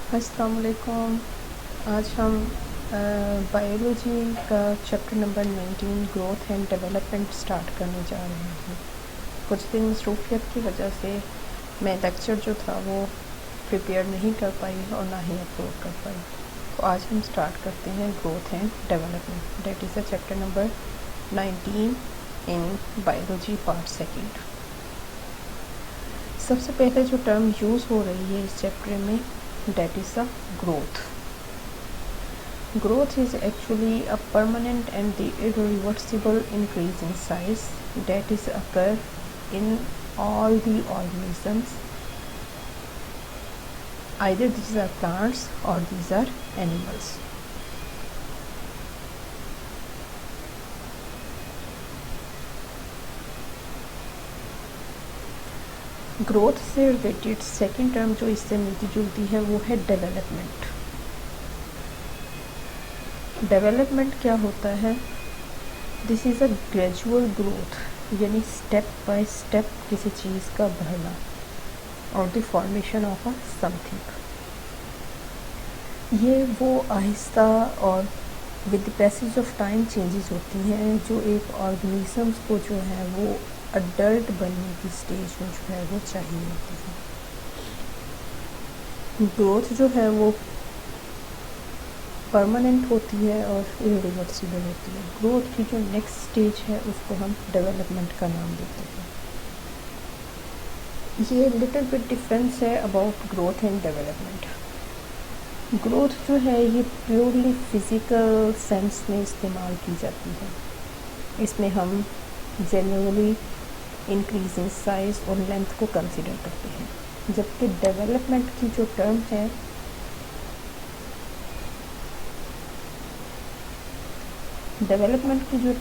अस्सलाम वालेकुम। आज हम बायोलॉजी का chapter number 19 growth and development start करने जा रहे हैं। कुछ दिन मसरूफियत की वजह से मैं लेक्चर जो था वो प्रिपेयर नहीं कर पाई और ना ही अपलोड कर पाई। तो आज हम स्टार्ट करते हैं growth and development, that is the chapter number 19 in biology part second. सबसे पहले जो टर्म यूज़ हो रही है इस चैप्टर में, that is a growth. Growth is actually a permanent and the irreversible increase in size that is occur in all the organisms. Either these are plants or these are animals. Growth से related second term जो इससे मिलती जुलती है वो है development. Development क्या होता है? This is a gradual growth, यानी स्टेप बाय स्टेप किसी चीज़ का बढ़ना और the formation of a something. ये वो आहिस्ता और with the passage of time changes होती हैं जो एक ऑर्गेनिजम्स को जो है वो अडल्ट बनने की स्टेज में जो है वो चाहिए होती है। ग्रोथ जो है वो परमानेंट होती है और इरिवर्सिबल होती है। ग्रोथ की जो नेक्स्ट स्टेज है उसको हम डेवलपमेंट का नाम देते हैं। ये लिटिल बिट डिफरेंस है about growth and development. Growth जो है ये प्योरली फिज़िकल सेंस में इस्तेमाल की जाती है। इसमें हम जनरली इंक्रीजिंग साइज और लेंथ को कंसिडर करते हैं, जबकि डेवलपमेंट की जो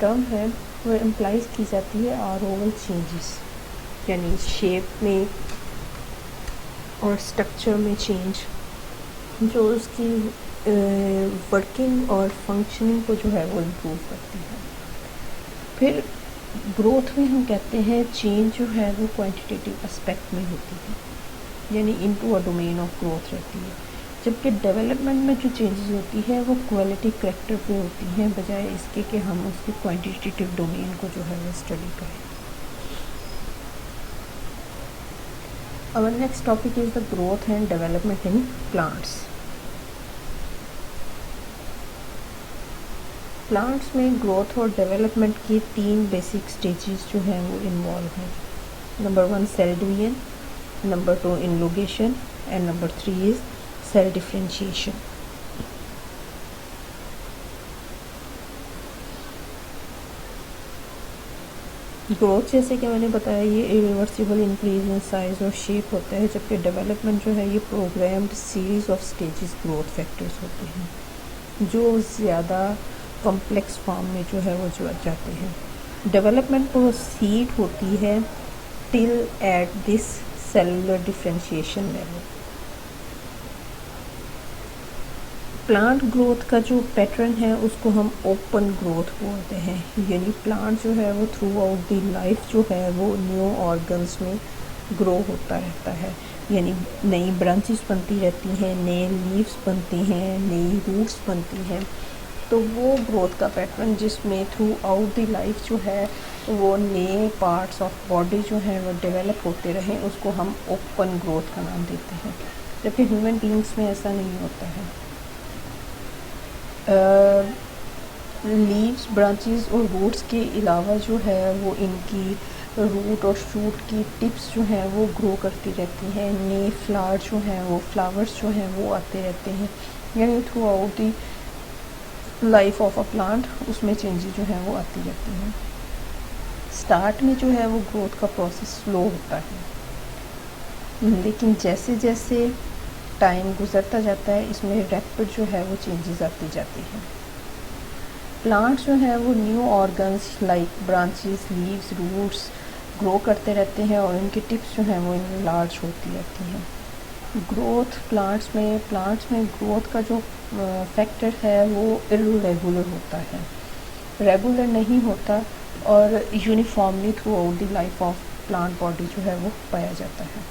टर्म है वो इम्प्लाइज की जाती है ओवरऑल चेंजेस, यानी शेप में और स्ट्रक्चर में चेंज जो उसकी वर्किंग और फंक्शनिंग को जो है वो इम्प्रूव करती है। फिर ग्रोथ में हम कहते हैं चेंज जो है वो क्वांटिटेटिव एस्पेक्ट में होती है, यानी into a domain of growth रहती है, जबकि डेवलपमेंट में जो चेंजेस होती है वो क्वालिटी करेक्टर पे होती हैं, बजाय इसके कि हम उसके क्वांटिटेटिव डोमेन को जो है वो स्टडी करें। Our next topic is the growth and development in plants. Plants में ग्रोथ और डेवलपमेंट की 3 बेसिक स्टेजेस जो हैं वो इन्वॉल्व हैं। Number 1 cell division, number 2 elongation and number 3 is cell differentiation. Growth जैसे कि मैंने बताया ये इरिवर्सिबल इंक्रीज इन साइज और शेप होता है, जबकि डेवलपमेंट जो है ये programmed series of stages growth factors होते हैं जो ज़्यादा कॉम्प्लेक्स फॉर्म में जो है वो जो जाते हैं। डेवलपमेंट प्रोसीड होती है till at this cellular differentiation level. Plant growth का जो पैटर्न है उसको हम ओपन ग्रोथ बोलते हैं, यानी प्लांट जो है वो थ्रू आउट द लाइफ जो है वो न्यू ऑर्गन्स में ग्रो होता रहता है, यानी नई ब्रांचेस बनती रहती हैं, नए लीव्स बनते हैं, नई रूट्स बनती हैं। तो वो ग्रोथ का पैटर्न जिसमें थ्रू आउट द लाइफ जो है वो नए पार्ट्स ऑफ बॉडी जो है वो डेवलप होते रहें, उसको हम ओपन ग्रोथ का नाम देते हैं, जबकि ह्यूमन बीइंग्स में ऐसा नहीं होता है। लीव्स, ब्रांचेस और रूट्स के अलावा जो है वो इनकी रूट और शूट की टिप्स जो हैं वो ग्रो करती रहती हैं, नए फ्लावर जो हैं वो फ्लावर्स जो हैं वो आते रहते हैं, यानी through out the life of a plant उसमें चेंजेस जो हैं वो आती रहती हैं। स्टार्ट में जो है वो ग्रोथ का प्रोसेस स्लो होता है, लेकिन जैसे जैसे टाइम गुजरता जाता है इसमें रैपिड जो है वो चेंजेस आती जाती हैं। प्लांट्स जो है वो new organs like branches, leaves, roots grow करते रहते हैं और इनकी टिप्स जो हैं वो लार्ज होती रहती हैं। ग्रोथ प्लांट्स में ग्रोथ का जो फैक्टर है वो इर्रेगुलर होता है, रेगुलर नहीं होता और uniformly through out the life of plant body जो है वो पाया जाता है।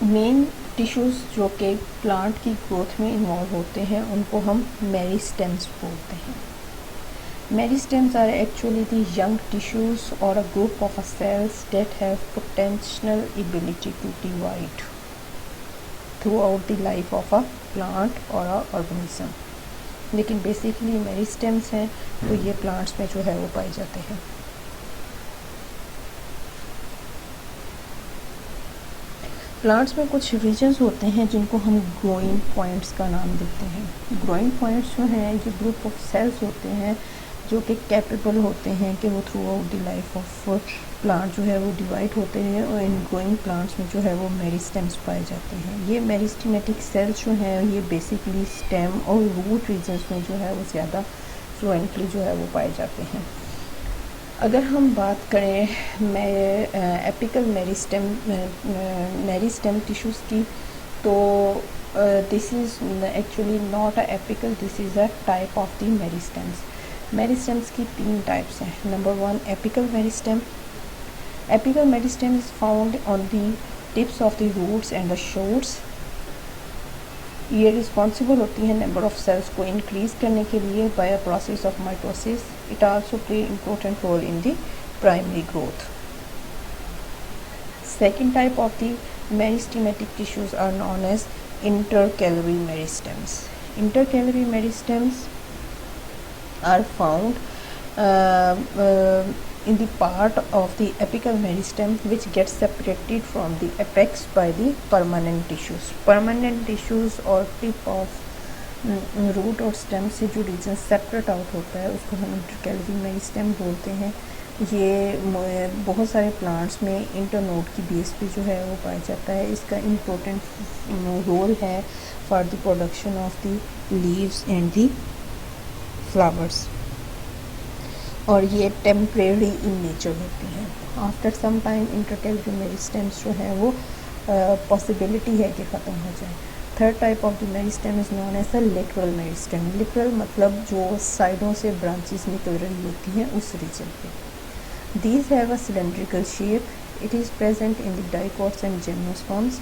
मेन टिश्यूज़ जो कि प्लांट की ग्रोथ में इन्वॉल्व होते हैं उनको हम मेरिस्टेम्स बोलते हैं। Meristems are actually the young tissues और a group of cells that have potential ability to divide throughout the life of a plant और अ ऑर्गेनिज्म। लेकिन बेसिकली मेरिस्टेम्स हैं तो ये प्लांट्स में जो है वो पाए जाते हैं। प्लांट्स में कुछ रीजन्स होते हैं जिनको हम ग्रोइंग पॉइंट्स का नाम देते हैं। ग्रोइंग पॉइंट्स जो हैं ये ग्रुप ऑफ सेल्स होते हैं जो कि कैपेबल होते हैं कि वो through out the life of plant जो है वो डिवाइड होते हैं और इन ग्रोइंग प्लांट्स में जो है वो मेरिस्टेम्स पाए जाते हैं। ये मेरिस्टेमेटिक सेल्स जो हैं ये बेसिकली स्टेम और रूट रीजन्स में जो है वो ज़्यादा फ्लुएंटली जो है वो पाए जाते हैं। अगर हम बात करें एपिकल मेरिस्टेम टिश्यूज़ की तो this is actually not a apical, this is a type of the meristems. Meristems की 3 टाइप्स हैं। Number 1 apical meristem. Apical meristem is found on the tips of the roots and the shoots. ये responsible होती है number of cells को increase करने के लिए by a process of mitosis. It also play important role in the primary growth. Second type of the meristematic tissues are known as intercalary meristems. Intercalary meristems are found in the part of the apical meristem which gets separated from the apex by the permanent tissues. Permanent tissues और tip of root और stem से जो reason separate out होता है उसको हम intercalary meristem बोलते हैं। ये बहुत सारे प्लांट्स में इंटरनोड की बेस पे जो है वो पाया जाता है। इसका इम्पोर्टेंट रोल है for the production of the leaves and the flowers और ये टेम्परेरी इन नेचर होती हैं। After some time intercalary meristems जो है वो पॉसिबिलिटी है कि ख़त्म हो जाए। Third type of the meristem is known as a lateral meristem. Lateral मतलब जो साइडों से ब्रांचेस निकल रही होती हैं उस रीजन पे। These have a cylindrical shape. It is present in the dicots and gymnosperms.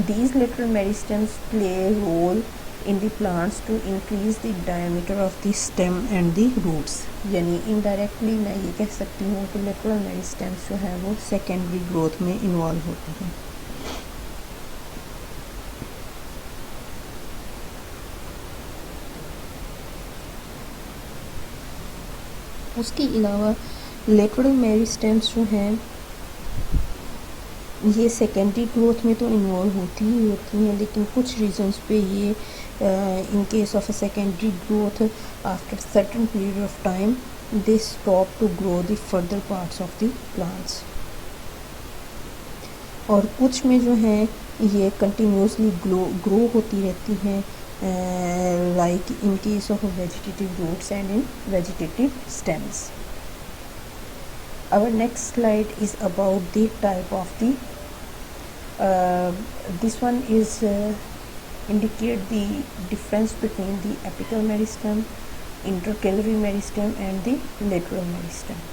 These lateral meristems play a role in the plants to increase the diameter of the stem and the roots. यानी indirectly मैं ये कह सकती हूँ कि lateral meristems जो है वो secondary growth में involve होते हैं। उसके अलावा लेटरल मेरिस्टेम्स जो हैं ये सेकेंडरी ग्रोथ में तो इन्वॉल्व होती ही होती हैं, लेकिन कुछ रीजंस पे ये in case of a secondary growth after certain period of time they stop to grow the further parts of the plants. और कुछ में जो है ये कंटिन्यूसली ग्रो होती रहती हैं like in case of vegetative roots and in vegetative stems. Our next slide is about the type of the this one is indicate the difference between the apical meristem, intercalary meristem and the lateral meristem.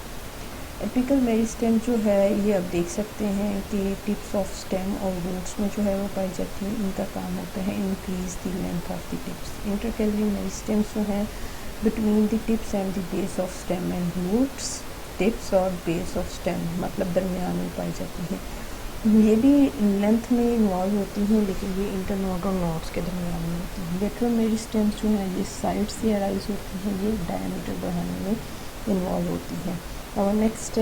Apical meristem जो है ये आप देख सकते हैं कि tips of stem और roots में जो है वो पाई जाती है। इनका काम होता है increase the length of the tips. Intercalary meristems जो हैं between the tips and the base of stem and roots. Tips और बेस ऑफ स्टेम मतलब दरमियान में पाई जाती हैं। ये भी लेंथ में इन्वॉल्व होती हैं लेकिन ये इंटरनोड और नोड्स के दरमियान में होती हैं। लेटरल मेरिस्टेम्स जो हैं ये साइड से अराइज होती हैं, ये डायमीटर बढ़ाने में इन्वॉल्व होती हैं। Our next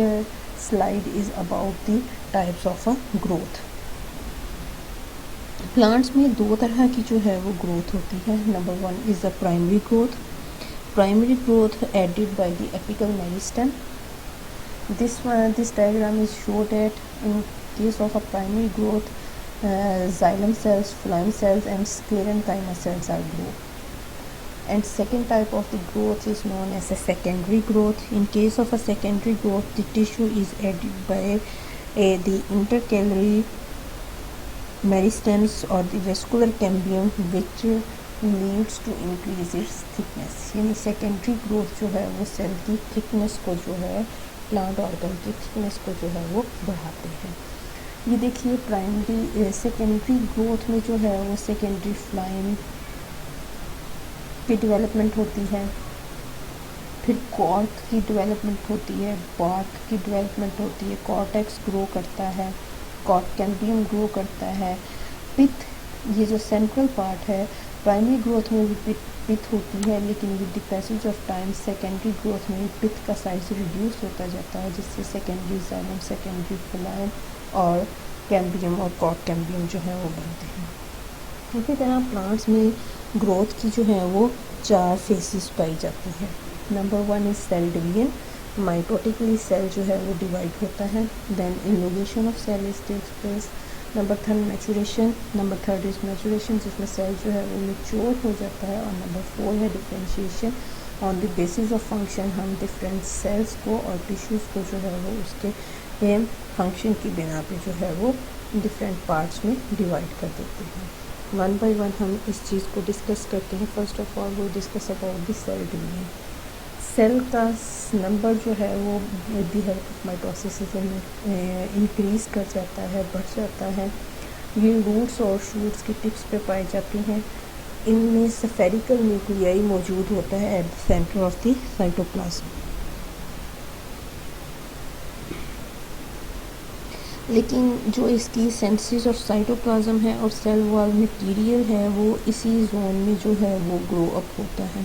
slide is about the types of growth. Plants में 2 तरह की जो है वो growth होती है। Number 1 is the primary growth. Primary growth aided by the apical meristem. This diagram is showed that in case of a primary growth, xylem cells, phloem cells, and sclerenchyma cells are grow. And second type of the growth is known as a secondary growth. In case of a secondary growth, the tissue is aided by the intercalary meristems or the vascular cambium which leads to increase its thickness. यानी secondary growth जो है वो cell की thickness को जो है plant organ की thickness को जो है वो बढ़ाते हैं। ये देखिए प्राइमरी सेकेंडरी ग्रोथ में जो है वो सेकेंडरी फ्लाइम की डेवलपमेंट होती है, फिर कॉर्क की डेवलपमेंट होती है, बार्क की डेवलपमेंट होती है, कॉर्टेक्स ग्रो करता है, कॉर्क कैम्बियम ग्रो करता है, पिथ, ये जो सेंट्रल पार्ट है, प्राइमरी ग्रोथ में भी पिथ होती है, लेकिन with the passage of time secondary growth में पिथ का साइज रिड्यूस होता जाता है, जिससे सेकेंडरी जाइलम, सेकेंडरी फ्लाइम और कैम्बियम और कॉर्क कैम्बियम जो है वो बनते हैं। इसी तरह प्लांट्स में ग्रोथ की जो है वो 4 फेसेस पाई जाती हैं। Number 1 is cell division, mitotically cell जो है वो डिवाइड होता है, then innovation of cell is takes place, number 3 maturation, number 3 is maturation जिसमें सेल जो है वो मैच्योर हो जाता है, और नंबर 4 है differentiation. On the basis of function हम डिफरेंट सेल्स को और टिश्यूज़ को जो है वो उसके फंक्शन की बिना पे जो है वो डिफरेंट पार्ट्स में डिवाइड कर देते हैं। वन बाय वन हम इस चीज़ को डिस्कस करते हैं। फर्स्ट ऑफ ऑल वो discuss about the cell division. Cell का नंबर जो है वो with the help of mitosis increase कर जाता है, बढ़ जाता है। ये रूट्स और शूट्स की टिप्स पे पाई जाती हैं। इनमें स्फेरिकल न्यूक्लियाई मौजूद होता है at the centre of the cytoplasm. लेकिन जो इसकी सेंसिस और साइटोप्लाज्म है और सेल वॉल मटेरियल है वो इसी जोन में जो है वो ग्रो अप होता है।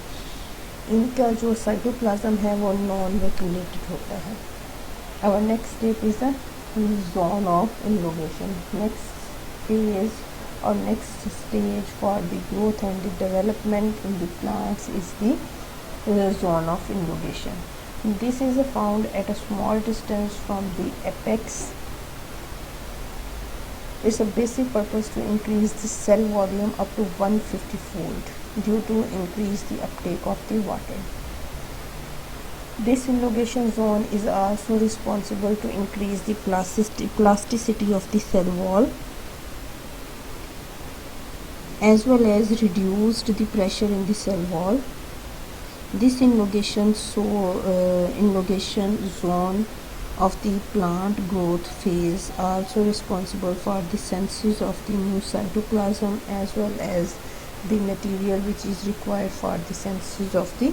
इनका जो साइटोप्लाज्म है वो नॉन रेगुलेटेड होता है। Our next step is the zone of innovation. Next phase और next stage for the growth and the development in the plants is the zone of innovation. This is found at a small distance from the apex. It's a basic purpose to increase the cell volume up to 150-fold due to increase the uptake of the water. This innovation zone is also responsible to increase the plasticity of the cell wall as well as reduced the pressure in the cell wall. This innovation zone of the plant growth phase also responsible for the synthesis of the new cytoplasm as well as the material which is required for the synthesis of the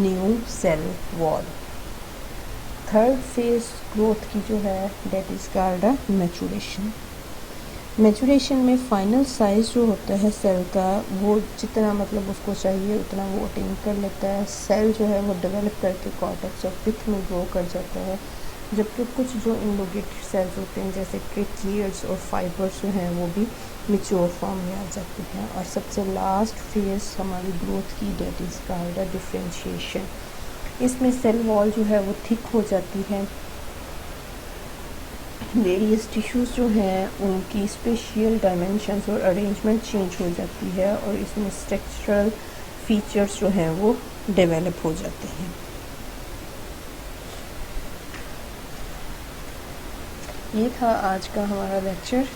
new cell wall. Third phase growth की जो है that is called a maturation. Maturation में final size जो होता है cell का वो जितना मतलब उसको चाहिए उतना वो अटेन कर लेता है। सेल जो है वो डेवलप करके कॉर्टेक्स और पिथ में ग्रो कर जाता है, जबकि कुछ जो इनलोगेटेड सेल्स होते हैं जैसे ट्रिक्लियर्स और फाइबर्स जो हैं वो भी मैच्योर फॉर्म में आ जाते हैं। और सबसे लास्ट फेज हमारी ग्रोथ की डेट इज कॉल्ड डिफरेंशिएशन। इसमें सेल वॉल जो है वो थिक हो जाती है, वेरियस टिश्यूज़ जो हैं उनकी स्पेशियल डायमेंशंस और अरेंजमेंट चेंज हो जाती है और इसमें स्ट्रक्चरल फीचर्स जो हैं वो डेवलप हो जाते हैं। ये था आज का हमारा लेक्चर।